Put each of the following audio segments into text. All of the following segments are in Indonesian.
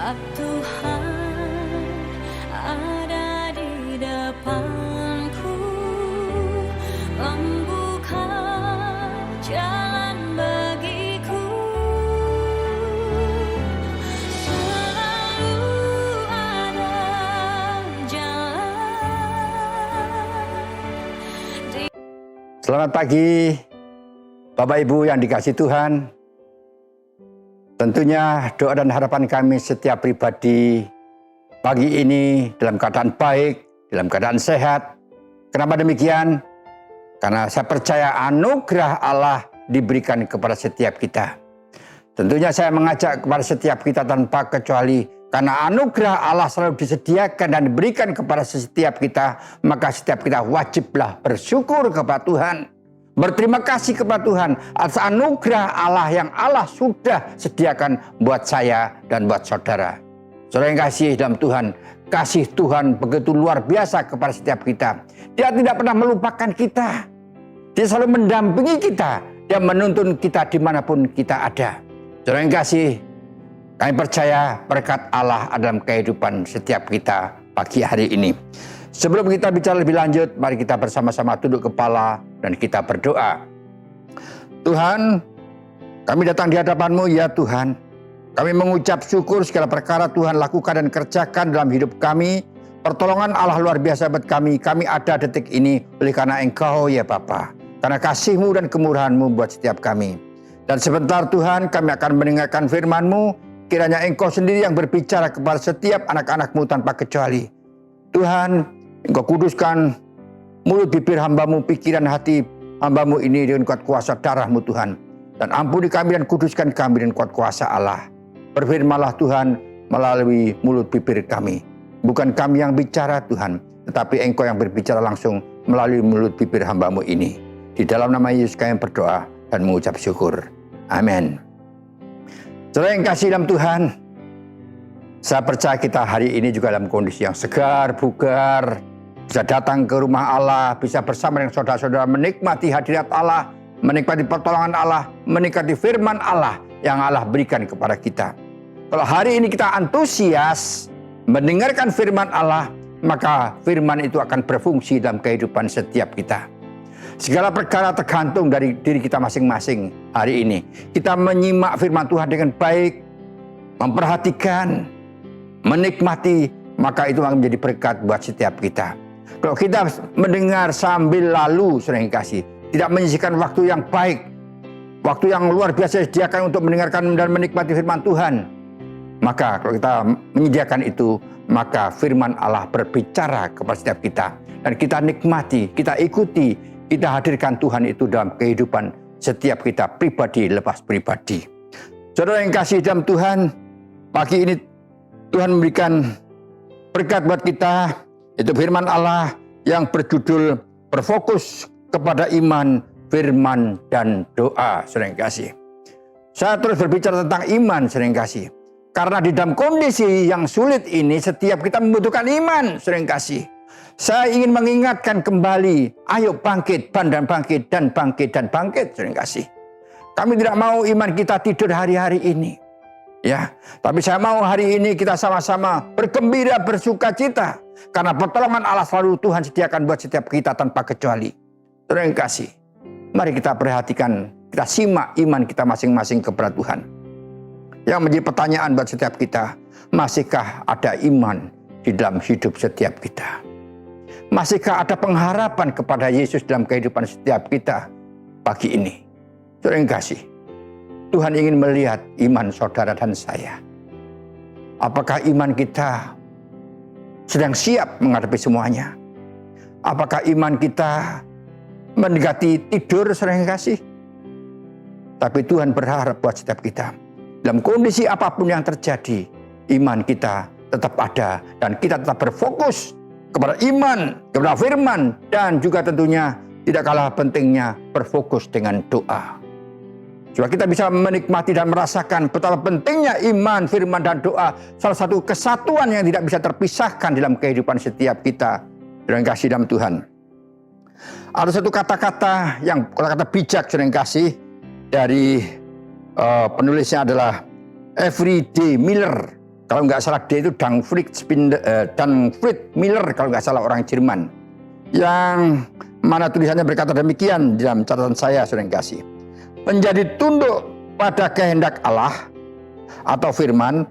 Tuhan ada di depanku, membuka jalan bagiku. Selalu ada jalan. Selamat pagi, Bapak Ibu yang dikasihi Tuhan. Tentunya doa dan harapan kami setiap pribadi pagi ini dalam keadaan baik, dalam keadaan sehat. Kenapa demikian? Karena saya percaya anugerah Allah diberikan kepada setiap kita. Tentunya saya mengajak kepada setiap kita tanpa kecuali, karena anugerah Allah selalu disediakan dan diberikan kepada setiap kita, maka setiap kita wajiblah bersyukur kepada Tuhan. Berterima kasih kepada Tuhan atas anugerah Allah yang Allah sudah sediakan buat saya dan buat saudara. Saudara yang kasih dalam Tuhan, kasih Tuhan begitu luar biasa kepada setiap kita. Dia tidak pernah melupakan kita. Dia selalu mendampingi kita. Dia menuntun kita dimanapun kita ada. Saudara yang kasih, kami percaya berkat Allah dalam kehidupan setiap kita pagi hari ini. Sebelum kita bicara lebih lanjut, mari kita bersama-sama tunduk kepala dan kita berdoa. Tuhan, kami datang di hadapan-Mu ya Tuhan. Kami mengucap syukur segala perkara Tuhan lakukan dan kerjakan dalam hidup kami. Pertolongan Allah luar biasa buat kami. Kami ada detik ini oleh karena Engkau ya Bapa. Karena kasih-Mu dan kemurahan-Mu buat setiap kami. Dan sebentar Tuhan kami akan mendengarkan firman-Mu. Kiranya Engkau sendiri yang berbicara kepada setiap anak-anak-Mu tanpa kecuali. Tuhan, Engkau kuduskan mulut bibir hamba-Mu, pikiran hati hamba-Mu ini dengan kuat kuasa darah-Mu Tuhan. Dan ampuni kami dan kuduskan kami dengan kuat kuasa Allah. Berfirmanlah Tuhan melalui mulut bibir kami. Bukan kami yang bicara Tuhan, tetapi Engkau yang berbicara langsung melalui mulut bibir hamba-Mu ini. Di dalam nama Yesus kami berdoa dan mengucap syukur. Amin. Saudara yang kasih dalam Tuhan, saya percaya kita hari ini juga dalam kondisi yang segar, bugar. Bisa datang ke rumah Allah, bisa bersama dengan saudara-saudara menikmati hadirat Allah, menikmati pertolongan Allah, menikmati firman Allah yang Allah berikan kepada kita. Kalau hari ini kita antusias mendengarkan firman Allah, maka firman itu akan berfungsi dalam kehidupan setiap kita. Segala perkara tergantung dari diri kita masing-masing hari ini. Kita menyimak firman Tuhan dengan baik, memperhatikan, menikmati, maka itu akan menjadi berkat buat setiap kita. Kalau kita mendengar sambil lalu, sering kasih, tidak menyisihkan waktu yang baik, waktu yang luar biasa disediakan untuk mendengarkan dan menikmati firman Tuhan, maka kalau kita menyediakan itu, maka firman Allah berbicara kepada setiap kita. Dan kita nikmati, kita ikuti, kita hadirkan Tuhan itu dalam kehidupan setiap kita pribadi lepas pribadi. Saudara yang kasih dalam Tuhan, pagi ini Tuhan memberikan berkat buat kita. Itu firman Allah yang berjudul berfokus kepada iman, firman, dan doa. Sering kasih. Saya terus berbicara tentang iman, sering kasih. Karena di dalam kondisi yang sulit ini, setiap kita membutuhkan iman, sering kasih. Saya ingin mengingatkan kembali, ayo bangkit, dan bangkit, dan bangkit, dan bangkit, sering kasih. Kami tidak mau iman kita tidur hari-hari ini. Ya, tapi saya mau hari ini kita sama-sama bergembira, bersuka cita. Karena pertolongan Allah selalu Tuhan sediakan buat setiap kita tanpa kecuali. Terima kasih. Mari kita perhatikan, kita simak iman kita masing-masing kepada Tuhan. Yang menjadi pertanyaan buat setiap kita, masihkah ada iman di dalam hidup setiap kita? Masihkah ada pengharapan kepada Yesus dalam kehidupan setiap kita pagi ini? Terima kasih. Tuhan ingin melihat iman saudara dan saya. Apakah iman kita sedang siap menghadapi semuanya? Apakah iman kita mendekati tidur, sering kasih? Tapi Tuhan berharap buat setiap kita. Dalam kondisi apapun yang terjadi, iman kita tetap ada. Dan kita tetap berfokus kepada iman, kepada firman. Dan juga tentunya tidak kalah pentingnya berfokus dengan doa. Supaya kita bisa menikmati dan merasakan betapa pentingnya iman, firman, dan doa. Salah satu kesatuan yang tidak bisa terpisahkan dalam kehidupan setiap kita. Dengan kasih dalam Tuhan. Ada satu kata-kata yang kata-kata bijak, sering kasih, dari penulisnya adalah Everyday Miller. Kalau nggak salah dia itu Danfried Miller, kalau nggak salah, orang Jerman. Yang mana tulisannya berkata demikian di dalam catatan saya, saudara yang kasih. Menjadi tunduk pada kehendak Allah atau firman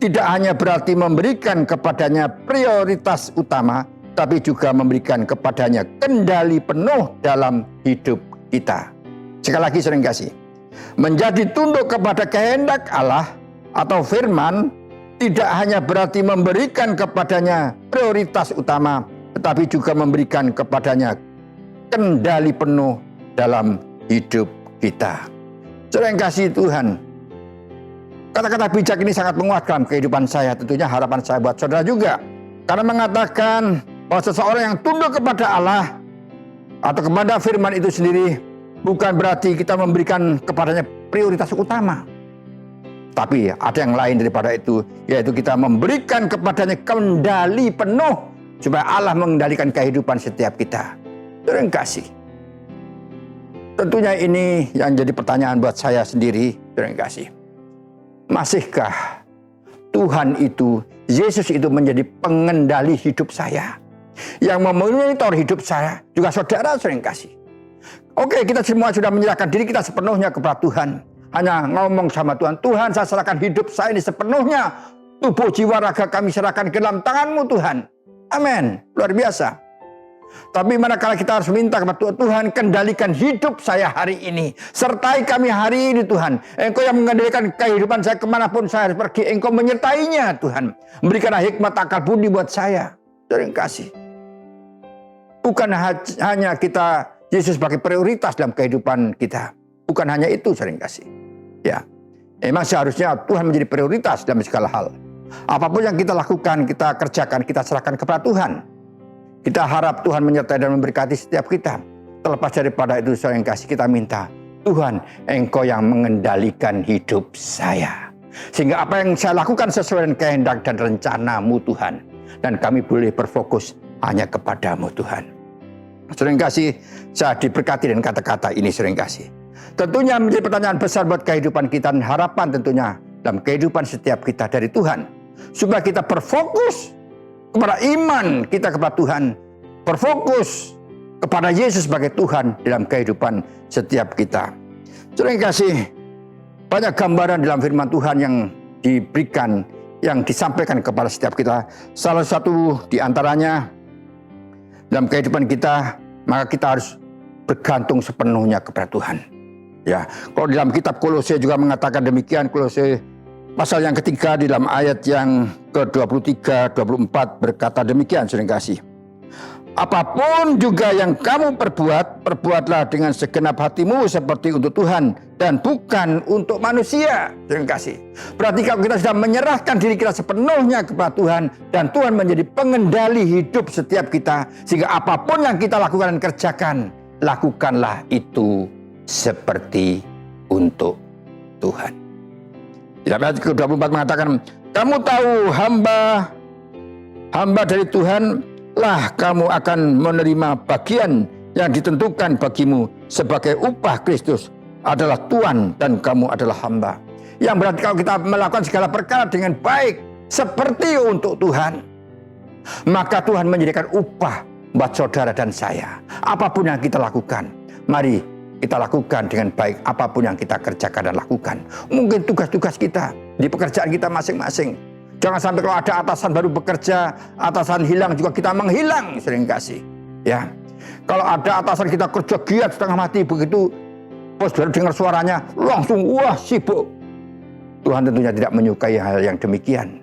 tidak hanya berarti memberikan kepadanya prioritas utama, tapi juga memberikan kepadanya kendali penuh dalam hidup kita. Sekali lagi, saudara yang kasih. Menjadi tunduk kepada kehendak Allah atau firman tidak hanya berarti memberikan kepadanya prioritas utama, tetapi juga memberikan kepadanya kendali penuh dalam hidup kita. Saudara yang kasih Tuhan, kata-kata bijak ini sangat menguatkan kehidupan saya, tentunya harapan saya buat saudara juga. Karena mengatakan bahwa seseorang yang tunduk kepada Allah atau kepada firman itu sendiri bukan berarti kita memberikan kepadanya prioritas utama. Tapi ada yang lain daripada itu, yaitu kita memberikan kepadanya kendali penuh supaya Allah mengendalikan kehidupan setiap kita. Saudara yang kasih, tentunya ini yang jadi pertanyaan buat saya sendiri, saudara yang kasih. Masihkah Tuhan itu, Yesus itu menjadi pengendali hidup saya, yang memonitor hidup saya, juga saudara-saudara yang kasih? Oke, kita semua sudah menyerahkan diri kita sepenuhnya kepada Tuhan. Hanya ngomong sama Tuhan, Tuhan, saya serahkan hidup saya ini sepenuhnya. Tubuh, jiwa, raga kami serahkan ke dalam tangan-Mu, Tuhan. Amin. Luar biasa. Tapi manakala kita harus minta kepada Tuhan, Tuhan, kendalikan hidup saya hari ini. Sertai kami hari ini, Tuhan. Engkau yang mengendalikan kehidupan saya kemanapun saya harus pergi. Engkau menyertainya, Tuhan. Berikanlah hikmat akal budi buat saya. Terima kasih. Bukan hanya kita, Yesus sebagai prioritas dalam kehidupan kita. Bukan hanya itu, sering kasih. Ya, memang seharusnya Tuhan menjadi prioritas dalam segala hal. Apapun yang kita lakukan, kita kerjakan, kita serahkan kepada Tuhan. Kita harap Tuhan menyertai dan memberkati setiap kita. Terlepas daripada itu, saudara yang kasih, kita minta, Tuhan, Engkau yang mengendalikan hidup saya. Sehingga apa yang saya lakukan sesuai dengan kehendak dan rencana-Mu, Tuhan. Dan kami boleh berfokus hanya kepada-Mu, Tuhan. Saudara yang kasih, saya diberkati dengan kata-kata ini, saudara yang kasih. Tentunya menjadi pertanyaan besar buat kehidupan kita dan harapan tentunya dalam kehidupan setiap kita dari Tuhan. Supaya kita berfokus kepada iman kita kepada Tuhan. Berfokus kepada Yesus sebagai Tuhan dalam kehidupan setiap kita. Saudara yang kasih, banyak gambaran dalam firman Tuhan yang diberikan, yang disampaikan kepada setiap kita. Salah satu di antaranya dalam kehidupan kita, maka kita harus bergantung sepenuhnya kepada Tuhan. Ya, kalau dalam kitab Kolose juga mengatakan demikian. Kolose pasal yang ketiga di dalam ayat yang ke-23, 24 berkata demikian, saudara kasih. Apapun juga yang kamu perbuat, perbuatlah dengan segenap hatimu seperti untuk Tuhan dan bukan untuk manusia, saudara kasih. Berarti kalau kita sudah menyerahkan diri kita sepenuhnya kepada Tuhan dan Tuhan menjadi pengendali hidup setiap kita, sehingga apapun yang kita lakukan dan kerjakan, lakukanlah itu seperti untuk Tuhan. Di ayat ke-24 mengatakan, kamu tahu hamba dari Tuhan lah kamu akan menerima bagian yang ditentukan bagimu sebagai upah Kristus adalah Tuhan dan kamu adalah hamba. Yang berarti kalau kita melakukan segala perkara dengan baik seperti untuk Tuhan, maka Tuhan menyediakan upah buat saudara dan saya. Apapun yang kita lakukan, mari kita lakukan dengan baik apapun yang kita kerjakan dan lakukan. Mungkin tugas-tugas kita di pekerjaan kita masing-masing. Jangan sampai kalau ada atasan baru bekerja, atasan hilang juga kita menghilang, sering kasih. Ya, kalau ada atasan kita kerja giat setengah mati, begitu bos baru dengar suaranya langsung wah sibuk. Tuhan tentunya tidak menyukai hal yang demikian.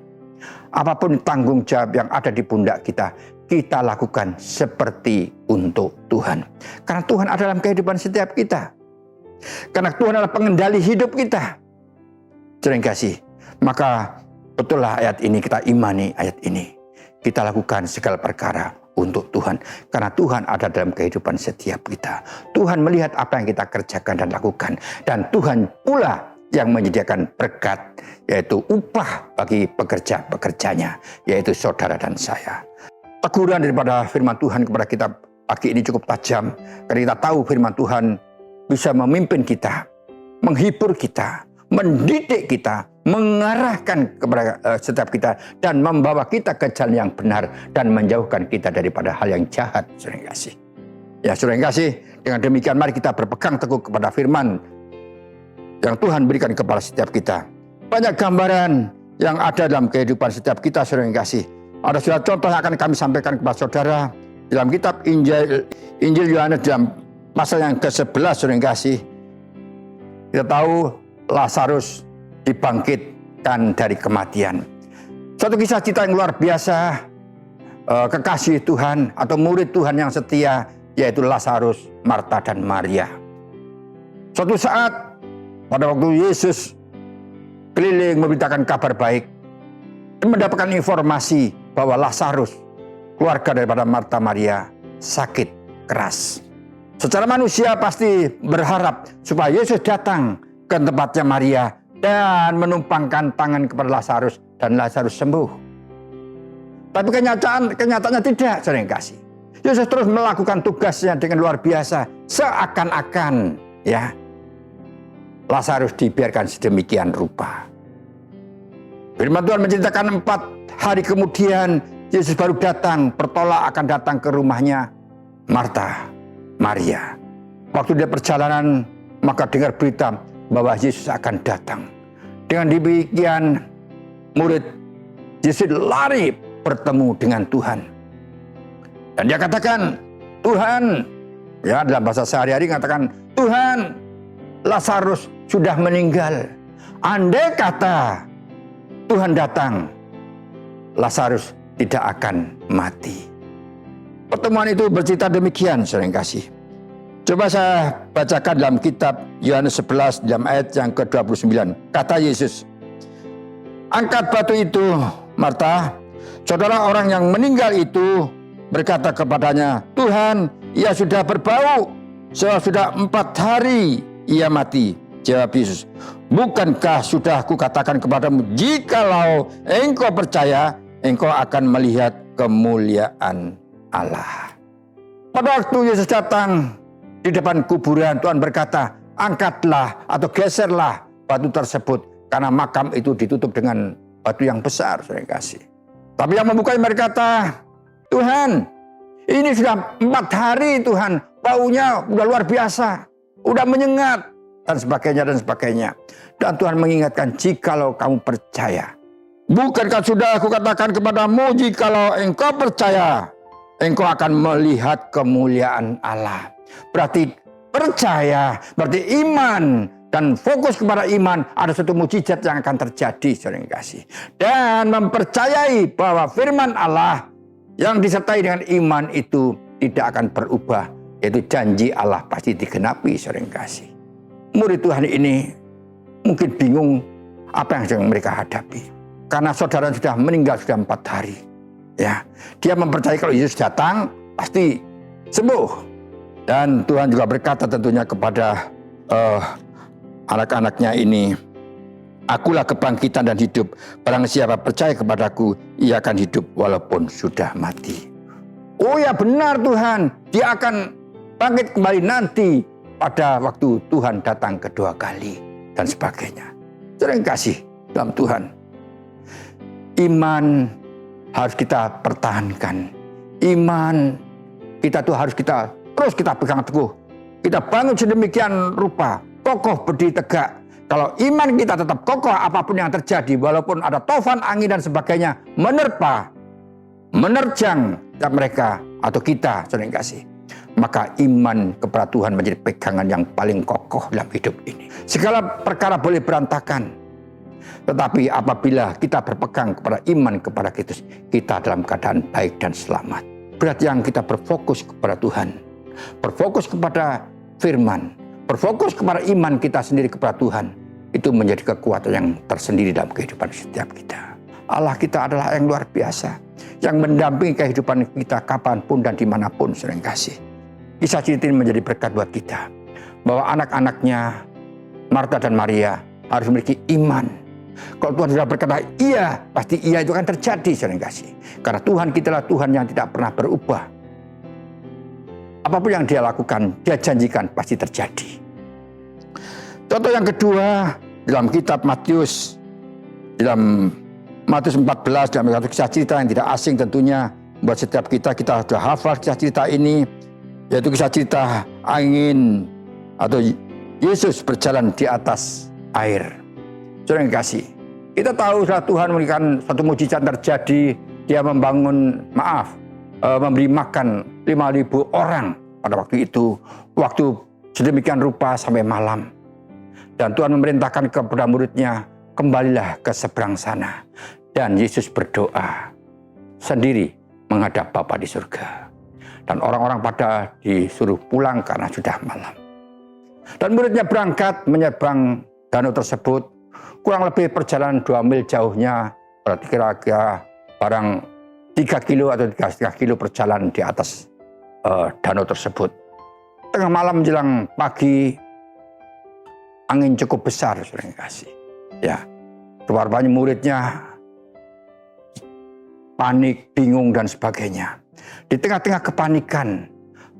Apapun tanggung jawab yang ada di pundak kita, kita lakukan seperti untuk Tuhan. Karena Tuhan ada dalam kehidupan setiap kita. Karena Tuhan adalah pengendali hidup kita. Sering kasih. Maka betullah ayat ini, kita imani ayat ini. Kita lakukan segala perkara untuk Tuhan. Karena Tuhan ada dalam kehidupan setiap kita. Tuhan melihat apa yang kita kerjakan dan lakukan. Dan Tuhan pula yang menyediakan berkat, yaitu upah bagi pekerja-pekerjanya, yaitu saudara dan saya. Teguran daripada firman Tuhan kepada kita pagi ini cukup tajam. Karena kita tahu firman Tuhan bisa memimpin kita, menghibur kita, mendidik kita, mengarahkan kepada setiap kita, dan membawa kita ke jalan yang benar, dan menjauhkan kita daripada hal yang jahat. Saudara yang kasih. Ya, saudara yang kasih, dengan demikian mari kita berpegang teguh kepada firman yang Tuhan berikan kepada setiap kita. Banyak gambaran yang ada dalam kehidupan setiap kita, saudara yang kasih. Ada suatu contoh yang akan kami sampaikan kepada saudara dalam kitab Injil Yohanes dalam pasal yang ke-11, saudara yang kasih. Kita tahu Lazarus dibangkitkan dari kematian. Suatu kisah cinta yang luar biasa, kekasih Tuhan atau murid Tuhan yang setia, yaitu Lazarus, Marta, dan Maria. Suatu saat pada waktu Yesus keliling memberitakan kabar baik, mendapatkan informasi bahwa Lazarus, keluarga daripada Marta Maria, sakit keras. Secara manusia pasti berharap supaya Yesus datang ke tempatnya Maria dan menumpangkan tangan kepada Lazarus dan Lazarus sembuh. Tapi kenyataannya tidak, saudara yang kasih. Yesus terus melakukan tugasnya dengan luar biasa, seakan-akan ya Lazarus dibiarkan sedemikian rupa. Firman Tuhan menceritakan 4 hari kemudian Yesus baru datang, bertolak akan datang ke rumahnya Marta, Maria. Waktu dia perjalanan, maka dengar berita bahwa Yesus akan datang. Dengan demikian, murid Yesus lari bertemu dengan Tuhan. Dan dia katakan, Tuhan, ya dalam bahasa sehari-hari katakan, Tuhan, Lazarus sudah meninggal. Andai kata Tuhan datang, Lazarus tidak akan mati. Pertemuan itu bercerita demikian, saudara yang kasih. Coba saya bacakan dalam kitab Yohanes 11 dalam ayat yang ke-29. Kata Yesus, angkat batu itu, Marta. Saudara orang yang meninggal itu berkata kepadanya, Tuhan, ia sudah berbau. Sudah 4 hari ia mati. Jawab Yesus, bukankah sudah kukatakan kepadamu, jikalau engkau percaya, engkau akan melihat kemuliaan Allah. Pada waktu Yesus datang di depan kuburan, Tuhan berkata, angkatlah atau geserlah batu tersebut, karena makam itu ditutup dengan batu yang besar, saudara yang kasih. Tapi yang membukanya berkata, Tuhan, ini sudah 4 hari Tuhan, baunya udah luar biasa, udah menyengat, dan sebagainya, dan sebagainya. Dan Tuhan mengingatkan, jikalau kamu percaya, bukankah sudah aku katakan kepadamu, jikalau engkau percaya, engkau akan melihat kemuliaan Allah. Berarti percaya, berarti iman, dan fokus kepada iman, ada satu mukjizat yang akan terjadi, saudara yang kasih. Dan mempercayai bahwa firman Allah yang disertai dengan iman itu tidak akan berubah, yaitu janji Allah pasti digenapi, saudara yang kasih. Murid Tuhan ini mungkin bingung apa yang sedang mereka hadapi, karena saudara sudah meninggal sudah 4 hari. Ya, dia mempercayai kalau Yesus datang pasti sembuh. Dan Tuhan juga berkata tentunya kepada anak-anaknya ini, akulah kebangkitan dan hidup. Barang siapa percaya kepadaku, ia akan hidup walaupun sudah mati. Oh ya benar Tuhan, dia akan bangkit kembali nanti pada waktu Tuhan datang kedua kali dan sebagainya. Saudara yang kasih dalam Tuhan, iman harus kita pertahankan. Iman kita tuh harus terus kita pegang teguh. Kita bangun sedemikian rupa, kokoh berdiri tegak. Kalau iman kita tetap kokoh apapun yang terjadi, walaupun ada taufan, angin dan sebagainya menerjang mereka atau kita, saudara yang kasih, maka iman kepada Tuhan menjadi pegangan yang paling kokoh dalam hidup ini. Segala perkara boleh berantakan, tetapi apabila kita berpegang kepada iman kepada Kristus, kita dalam keadaan baik dan selamat. Berarti yang kita berfokus kepada Tuhan, berfokus kepada firman, berfokus kepada iman kita sendiri kepada Tuhan, itu menjadi kekuatan yang tersendiri dalam kehidupan setiap kita. Allah kita adalah yang luar biasa, yang mendampingi kehidupan kita kapanpun dan dimanapun, saudara yang kasih. Kisah cerita ini menjadi berkat buat kita, bahwa anak-anaknya Marta dan Maria harus memiliki iman. Kalau Tuhan sudah berkata iya, pasti iya itu akan terjadi, saudara yang kasih. Karena Tuhan kita adalah Tuhan yang tidak pernah berubah. Apapun yang dia lakukan, dia janjikan pasti terjadi. Contoh yang kedua, dalam kitab Matius, dalam Matius 14, dalam satu kisah cerita yang tidak asing tentunya buat setiap kita sudah hafal kisah cerita ini, yaitu kisah cerita angin atau Yesus berjalan di atas air. Saudara yang kasih, kita tahu setelah Tuhan memberikan satu mujizat terjadi, dia memberi makan 5.000 orang pada waktu itu, waktu sedemikian rupa sampai malam. Dan Tuhan memerintahkan kepada muridnya, kembalilah ke seberang sana. Dan Yesus berdoa sendiri menghadap Bapa di surga. Dan orang-orang pada disuruh pulang karena sudah malam. Dan muridnya berangkat menyeberang danau tersebut, kurang lebih perjalanan 2 mil jauhnya, berarti kira-kira barang 3 kilo atau 3,5 kilo perjalanan di atas danau tersebut. Tengah malam menjelang pagi, angin cukup besar, saudara yang kasih. Ya, banyak muridnya panik, bingung dan sebagainya. Di tengah-tengah kepanikan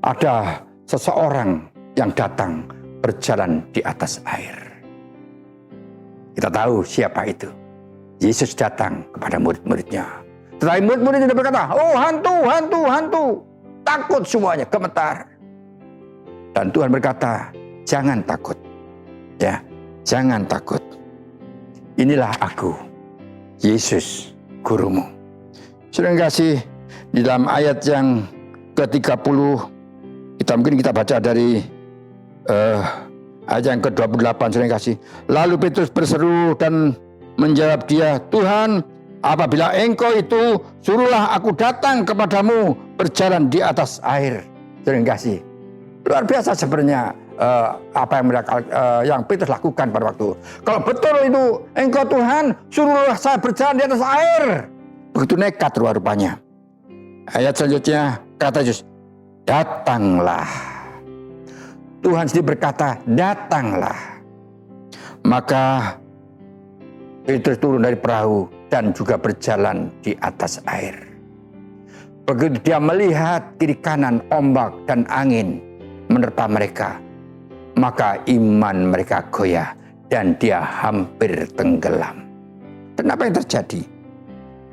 ada seseorang yang datang berjalan di atas air. Kita tahu siapa itu. Yesus datang kepada murid-muridnya. Tetapi murid-murid itu berkata, oh hantu, hantu, hantu. Takut semuanya, gemetar. Dan Tuhan berkata, jangan takut. Ya, jangan takut. Inilah aku, Yesus, gurumu. Saudara yang kasih, di dalam ayat yang ke-30, kita baca dari ayat yang ke-28, saudara yang kasih. Lalu Petrus berseru dan menjawab dia, Tuhan, apabila engkau itu, suruhlah aku datang kepadamu berjalan di atas air. Saudara yang kasih, luar biasa sebenarnya apa yang Petrus lakukan pada waktu. Kalau betul itu engkau Tuhan, suruhlah saya berjalan di atas air. Begitu nekat rupa-rupanya. Ayat selanjutnya kata Yesus, datanglah. Tuhan sendiri berkata, datanglah. Maka Petrus turun dari perahu dan juga berjalan di atas air. Begitu dia melihat kiri kanan ombak dan angin menerpa mereka, maka iman mereka goyah dan dia hampir tenggelam. Kenapa yang terjadi?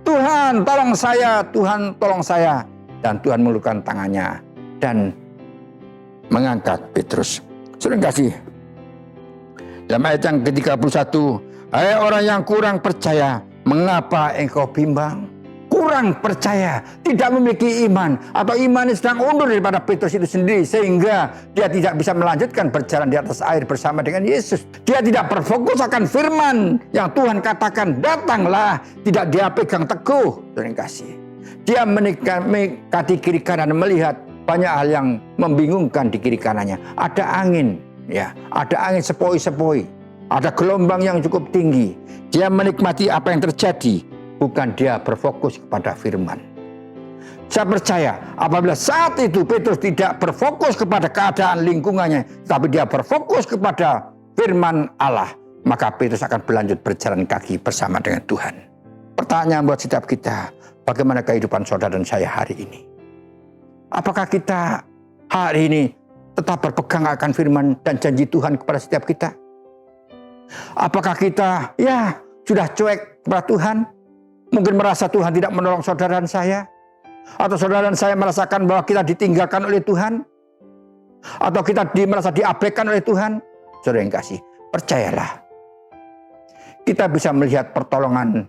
Tuhan tolong saya, Tuhan tolong saya. Dan Tuhan mengulurkan tangannya dan mengangkat Petrus. Saudara kasih, dalam ayat yang ke-31, hai orang yang kurang percaya, mengapa engkau bimbang? Kurang percaya, tidak memiliki iman, atau imannya sedang undur daripada Petrus itu sendiri, sehingga dia tidak bisa melanjutkan berjalan di atas air bersama dengan Yesus. Dia tidak berfokus akan firman yang Tuhan katakan, datanglah, tidak dia pegang teguh. Terima kasih. Dia mendekati kiri kanan, melihat banyak hal yang membingungkan di kiri kanannya. Ada angin, ya, ada angin sepoi-sepoi, ada gelombang yang cukup tinggi. Dia menikmati apa yang terjadi, bukan dia berfokus kepada firman. Saya percaya apabila saat itu Petrus tidak berfokus kepada keadaan lingkungannya, tapi dia berfokus kepada firman Allah, maka Petrus akan berlanjut berjalan kaki bersama dengan Tuhan. Pertanyaan buat setiap kita, bagaimana kehidupan saudara dan saya hari ini? Apakah kita hari ini tetap berpegang akan firman dan janji Tuhan kepada setiap kita? Apakah kita sudah cuek kepada Tuhan? Mungkin merasa Tuhan tidak menolong saudara dan saya. Atau saudara dan saya merasakan bahwa kita ditinggalkan oleh Tuhan. Atau kita merasa diabaikan oleh Tuhan. Saudara yang kasih, percayalah. Kita bisa melihat pertolongan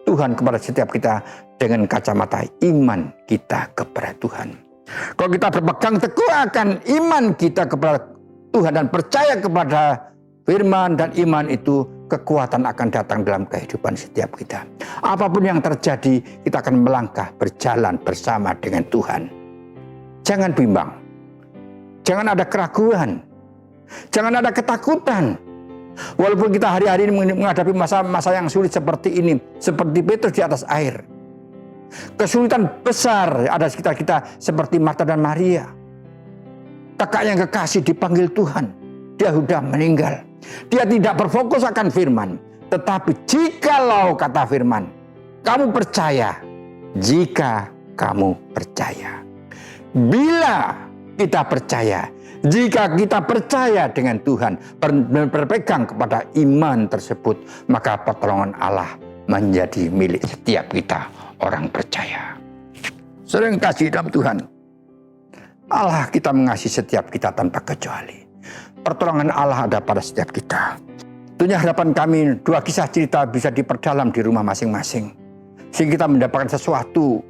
Tuhan kepada setiap kita dengan kacamata iman kita kepada Tuhan. Kalau kita berpegang teguh akan iman kita kepada Tuhan dan percaya kepada firman dan iman itu, kekuatan akan datang dalam kehidupan setiap kita. Apapun yang terjadi, kita akan melangkah berjalan bersama dengan Tuhan. Jangan bimbang. Jangan ada keraguan. Jangan ada ketakutan. Walaupun kita hari-hari ini menghadapi masa-masa yang sulit seperti ini, seperti Petrus di atas air. Kesulitan besar ada di sekitar kita seperti Marta dan Maria. Kakak yang kekasih dipanggil Tuhan. Dia sudah meninggal. Dia tidak berfokus akan firman. Tetapi jikalau kata firman, kamu percaya. Jika kamu percaya. Bila kita percaya. Jika kita percaya dengan Tuhan, berpegang kepada iman tersebut, maka pertolongan Allah menjadi milik setiap kita orang percaya. Sering kasih dalam Tuhan, Allah kita mengasihi setiap kita tanpa kecuali. Pertolongan Allah ada pada setiap kita. Tentunya harapan kami 2 kisah cerita bisa diperdalam di rumah masing-masing, sehingga kita mendapatkan sesuatu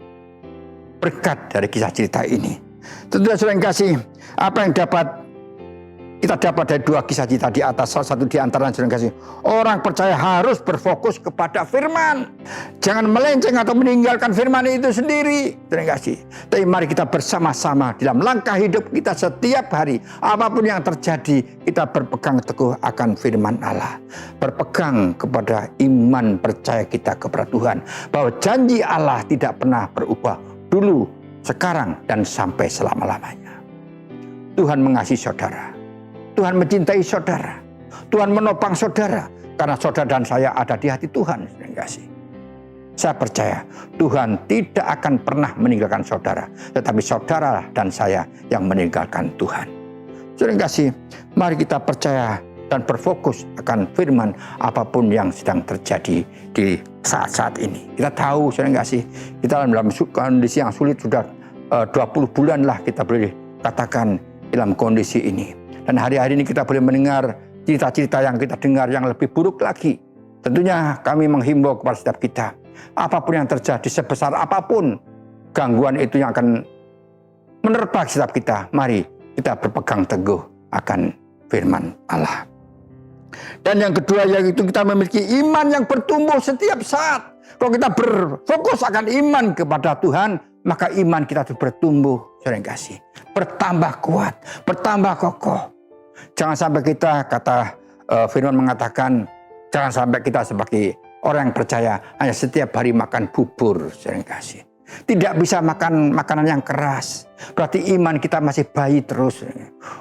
berkat dari kisah cerita ini. Tentunya saudara yang kasih, apa yang kita dapat dari 2 kisah cerita di atas, salah satu di antaranya saudara yang kasih, orang percaya harus berfokus kepada firman. Jangan melenceng atau meninggalkan firman itu sendiri, saudara yang kasih. Tapi mari kita bersama-sama dalam langkah hidup kita setiap hari, apapun yang terjadi, kita berpegang teguh akan firman Allah. Berpegang kepada iman percaya kita kepada Tuhan, bahwa janji Allah tidak pernah berubah dulu, sekarang, dan sampai selama-lamanya. Tuhan mengasihi saudara. Tuhan mencintai saudara. Tuhan menopang saudara. Karena saudara dan saya ada di hati Tuhan. Saya percaya Tuhan tidak akan pernah meninggalkan saudara. Tetapi saudara dan saya yang meninggalkan Tuhan. Saudara yang kasih, mari kita percaya dan berfokus akan firman apapun yang sedang terjadi di saat-saat ini. Kita tahu, saudara yang kasih, kita dalam kondisi yang sulit sudah 20 bulan lah kita boleh katakan dalam kondisi ini. Dan hari-hari ini kita boleh mendengar cerita-cerita yang kita dengar yang lebih buruk lagi. Tentunya kami menghimbau kepada setiap kita, apapun yang terjadi, sebesar apapun gangguan itu yang akan menerpa setiap kita, mari kita berpegang teguh akan firman Allah. Dan yang kedua yaitu kita memiliki iman yang bertumbuh setiap saat. Kalau kita berfokus akan iman kepada Tuhan, maka iman kita itu bertumbuh, saudara yang kasih, bertambah kuat, bertambah kokoh. Jangan sampai kita, kata firman mengatakan, jangan sampai kita sebagai orang yang percaya hanya setiap hari makan bubur, saudara yang kasih. Tidak bisa makan makanan yang keras. Berarti iman kita masih bayi terus.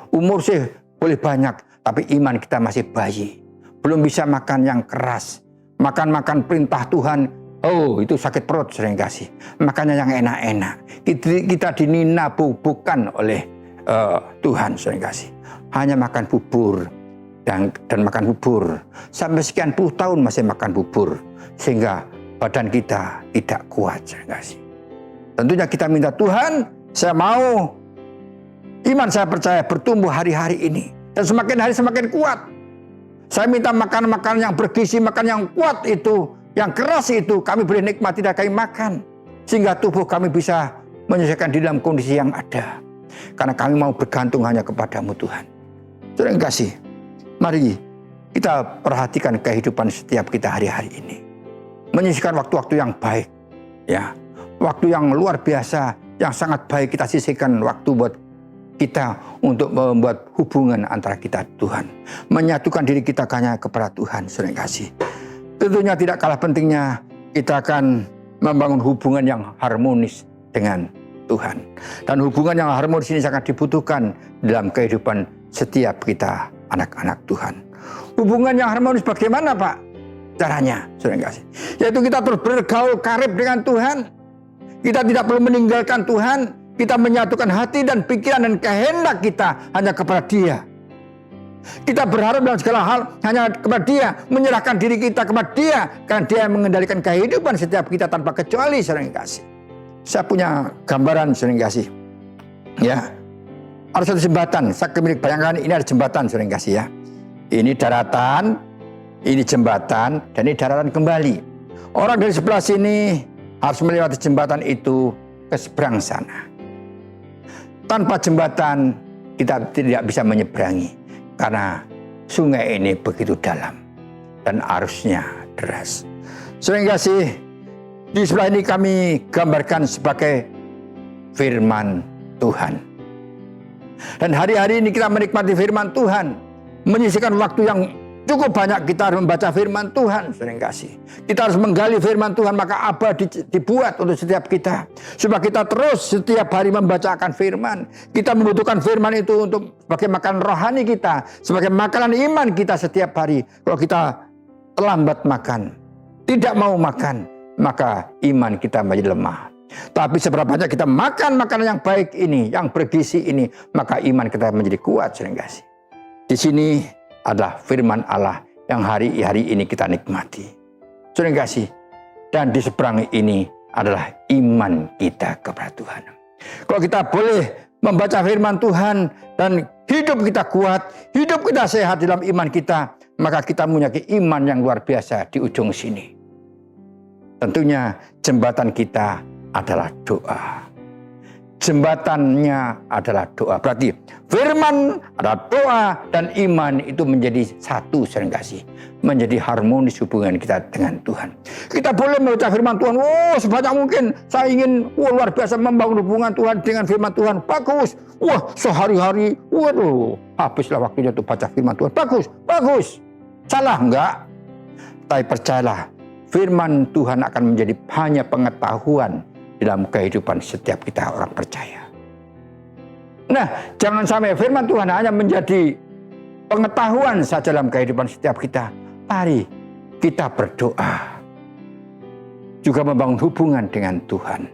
Umur sih boleh banyak, tapi iman kita masih bayi. Belum bisa makan yang keras. Makan-makan perintah Tuhan, oh itu sakit perut, sering kasih. Makanya yang enak-enak. Kita dinina bukan oleh Tuhan, sering kasih. Hanya makan bubur dan makan bubur. Sampai sekian puluh tahun masih makan bubur. Sehingga badan kita tidak kuat, sering kasih. Tentunya kita minta, Tuhan, saya mau iman saya percaya bertumbuh hari-hari ini. Dan semakin hari semakin kuat. Saya minta makan-makan yang bergizi, makan yang kuat itu, yang keras itu, kami boleh nikmati dan kami makan. Sehingga tubuh kami bisa menyelesaikan di dalam kondisi yang ada. Karena kami mau bergantung hanya kepadamu Tuhan. Saudara yang kasih, mari kita perhatikan kehidupan setiap kita hari-hari ini. Menyisihkan waktu-waktu yang baik. Ya, waktu yang luar biasa, yang sangat baik kita sisihkan waktu buat kita untuk membuat hubungan antara kita Tuhan. Menyatukan diri kita hanya kepada Tuhan, saudara yang kasih. Tentunya tidak kalah pentingnya kita akan membangun hubungan yang harmonis dengan Tuhan. Dan hubungan yang harmonis ini sangat dibutuhkan dalam kehidupan setiap kita anak-anak Tuhan. Hubungan yang harmonis bagaimana Pak? Caranya, saudara yang kasih. Yaitu kita terus bergaul karib dengan Tuhan. Kita tidak perlu meninggalkan Tuhan. Kita menyatukan hati dan pikiran dan kehendak kita hanya kepada Dia. Kita berharap dalam segala hal hanya kepada Dia. Menyerahkan diri kita kepada Dia. Karena Dia yang mengendalikan kehidupan setiap kita tanpa kecuali, saudara yang kasih. Saya punya gambaran, saudara yang kasih. Ya, ada satu jembatan. Saya bayangkan ini ada jembatan, saudara yang kasih ya. Ini daratan, ini jembatan, dan ini daratan kembali. Orang dari sebelah sini harus melewati jembatan itu ke seberang sana. Tanpa jembatan kita tidak bisa menyeberangi karena sungai ini begitu dalam dan arusnya deras. Saudara kasih, di sebelah ini kami gambarkan sebagai firman Tuhan. Dan hari-hari ini kita menikmati firman Tuhan, menyisihkan waktu yang cukup banyak kita harus membaca firman Tuhan, saudara kasih. Kita harus menggali firman Tuhan, maka abad dibuat untuk setiap kita. Supaya kita terus setiap hari membaca akan firman. Kita membutuhkan firman itu untuk sebagai makan rohani kita, sebagai makanan iman kita setiap hari. Kalau kita terlambat makan, tidak mau makan, maka iman kita menjadi lemah. Tapi seberapa banyak kita makan makanan yang baik ini, yang bergizi ini, maka iman kita menjadi kuat, saudara kasih. Di sini adalah firman Allah yang hari-hari ini kita nikmati, saudara kasih. Dan di seberang ini adalah iman kita kepada Tuhan. Kalau kita boleh membaca firman Tuhan dan hidup kita kuat, hidup kita sehat dalam iman kita, maka kita memiliki iman yang luar biasa di ujung sini. Tentunya jembatan kita adalah doa. Jembatannya adalah doa. Berarti firman adalah doa dan iman itu menjadi satu, saudara kasih. Menjadi harmonis hubungan kita dengan Tuhan. Kita boleh membaca firman Tuhan. Oh, sebanyak mungkin saya ingin luar biasa membangun hubungan Tuhan dengan firman Tuhan. Bagus. Wah, sehari-hari. Waduh, habislah waktunya untuk baca firman Tuhan. Bagus, bagus. Salah enggak? Tapi percayalah, firman Tuhan akan menjadi hanya pengetahuan dalam kehidupan setiap kita orang percaya. Nah, jangan sampai firman Tuhan hanya menjadi pengetahuan saja dalam kehidupan setiap kita. Mari kita berdoa. Juga membangun hubungan dengan Tuhan.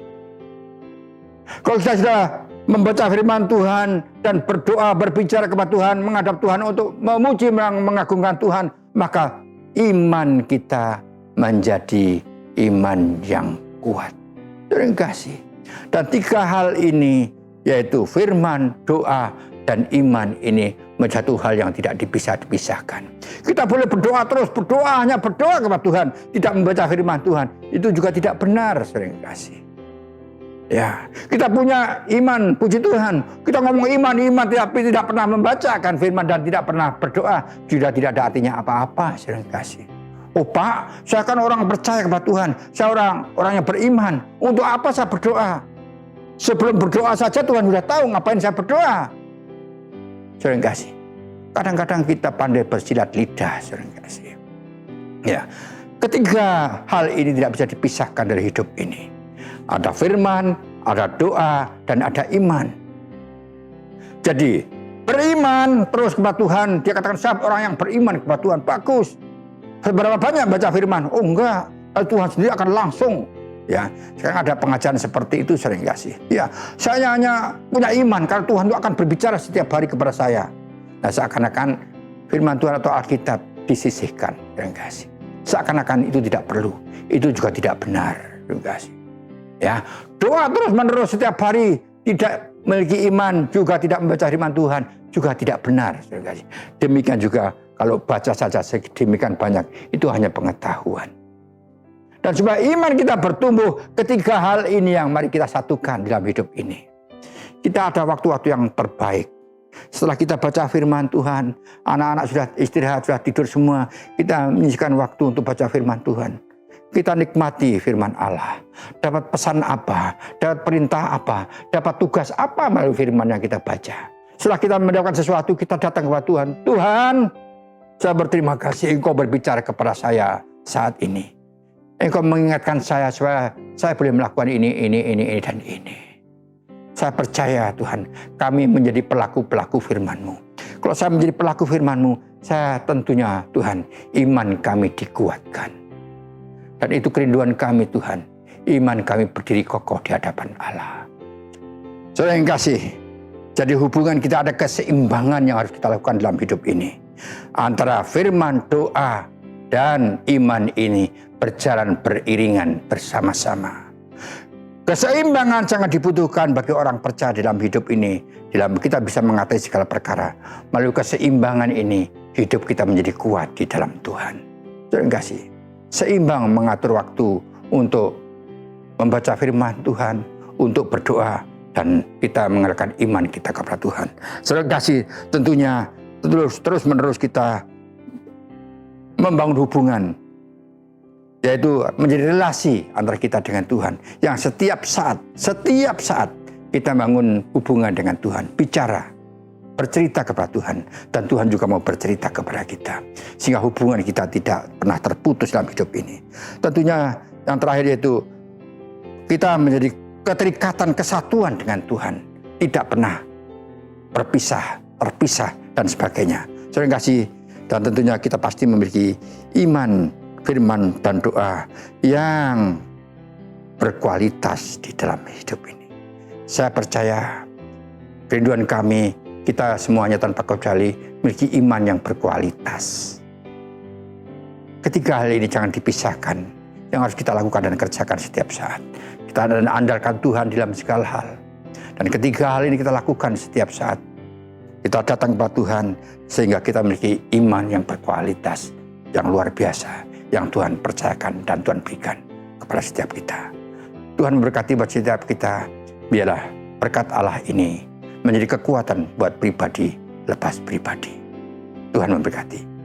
Kalau kita sudah membaca firman Tuhan dan berdoa, berbicara kepada Tuhan, menghadap Tuhan untuk memuji, mengagungkan Tuhan, maka iman kita menjadi iman yang kuat. Terima kasih. Dan tiga hal ini, yaitu firman, doa, dan iman ini menjadi satu hal yang tidak dipisahkan. Kita boleh berdoa terus, berdoa, hanya berdoa kepada Tuhan, tidak membaca firman Tuhan. Itu juga tidak benar, terima kasih. Ya, kita punya iman, puji Tuhan. Kita ngomong iman, tapi tidak pernah membacakan firman dan tidak pernah berdoa, juga tidak ada artinya apa-apa, terima kasih. Oh Pak, saya kan orang percaya kepada Tuhan. Saya orang yang beriman. Untuk apa saya berdoa? Sebelum berdoa saja Tuhan sudah tahu ngapain saya berdoa. Saudara kasih. Kadang-kadang kita pandai bersilat lidah, saudara kasih. Ya, ketiga hal ini tidak bisa dipisahkan dari hidup ini. Ada firman, ada doa, dan ada iman. Jadi, beriman terus kepada Tuhan. Dia katakan, saya orang yang beriman kepada Tuhan. Bagus. Seberapa banyak baca firman? Oh enggak, Tuhan sendiri akan langsung. Ya, sekarang ada pengajaran seperti itu sering kasih. Ya, saya hanya punya iman karena Tuhan itu akan berbicara setiap hari kepada saya. Nah, seakan-akan firman Tuhan atau Alkitab disisihkan, sering kasih. Seakan-akan itu tidak perlu. Itu juga tidak benar, sering kasih. Ya, doa terus menerus setiap hari, tidak memiliki iman, juga tidak membaca firman Tuhan, juga tidak benar, sering kasih. Demikian juga kalau baca saja sedemikian banyak, itu hanya pengetahuan. Dan supaya iman kita bertumbuh, ketiga hal ini yang mari kita satukan dalam hidup ini. Kita ada waktu-waktu yang terbaik. Setelah kita baca firman Tuhan, anak-anak sudah istirahat, sudah tidur semua, kita menyisihkan waktu untuk baca firman Tuhan. Kita nikmati firman Allah. Dapat pesan apa, dapat perintah apa, dapat tugas apa melalui firman yang kita baca. Setelah kita mendapatkan sesuatu, kita datang kepada Tuhan. Tuhan, saya berterima kasih Engkau berbicara kepada saya saat ini. Engkau mengingatkan saya supaya saya boleh melakukan ini, dan ini. Saya percaya Tuhan, kami menjadi pelaku-pelaku firman-Mu. Kalau saya menjadi pelaku firman-Mu, saya tentunya Tuhan, iman kami dikuatkan. Dan itu kerinduan kami Tuhan, iman kami berdiri kokoh di hadapan Allah. Saudara yang kasih, jadi hubungan kita ada keseimbangan yang harus kita lakukan dalam hidup ini. Antara firman, doa, dan iman ini berjalan beriringan bersama-sama. Keseimbangan sangat dibutuhkan bagi orang percaya dalam hidup ini. Dalam kita bisa mengatasi segala perkara. Melalui keseimbangan ini, hidup kita menjadi kuat di dalam Tuhan. Terima kasih. Seimbang mengatur waktu untuk membaca firman Tuhan, untuk berdoa, dan kita mengerahkan iman kita kepada Tuhan. Terima kasih. Tentunya terus menerus kita membangun hubungan, yaitu menjadi relasi antara kita dengan Tuhan, yang setiap saat kita bangun hubungan dengan Tuhan, bicara, bercerita kepada Tuhan, dan Tuhan juga mau bercerita kepada kita, sehingga hubungan kita tidak pernah terputus dalam hidup ini. Tentunya yang terakhir yaitu kita menjadi keterikatan kesatuan dengan Tuhan, tidak pernah terpisah, dan sebagainya. Terima kasih. Dan tentunya kita pasti memiliki iman, firman, dan doa yang berkualitas di dalam hidup ini. Saya percaya kerinduan kami, kita semuanya tanpa kecuali memiliki iman yang berkualitas. Ketiga hal ini jangan dipisahkan, yang harus kita lakukan dan kerjakan setiap saat. Kita andalkan Tuhan dalam segala hal. Dan ketiga hal ini kita lakukan setiap saat. Kita datang kepada Tuhan sehingga kita memiliki iman yang berkualitas, yang luar biasa, yang Tuhan percayakan dan Tuhan berikan kepada setiap kita. Tuhan memberkati buat setiap kita. Biarlah berkat Allah ini menjadi kekuatan buat pribadi lepas pribadi. Tuhan memberkati.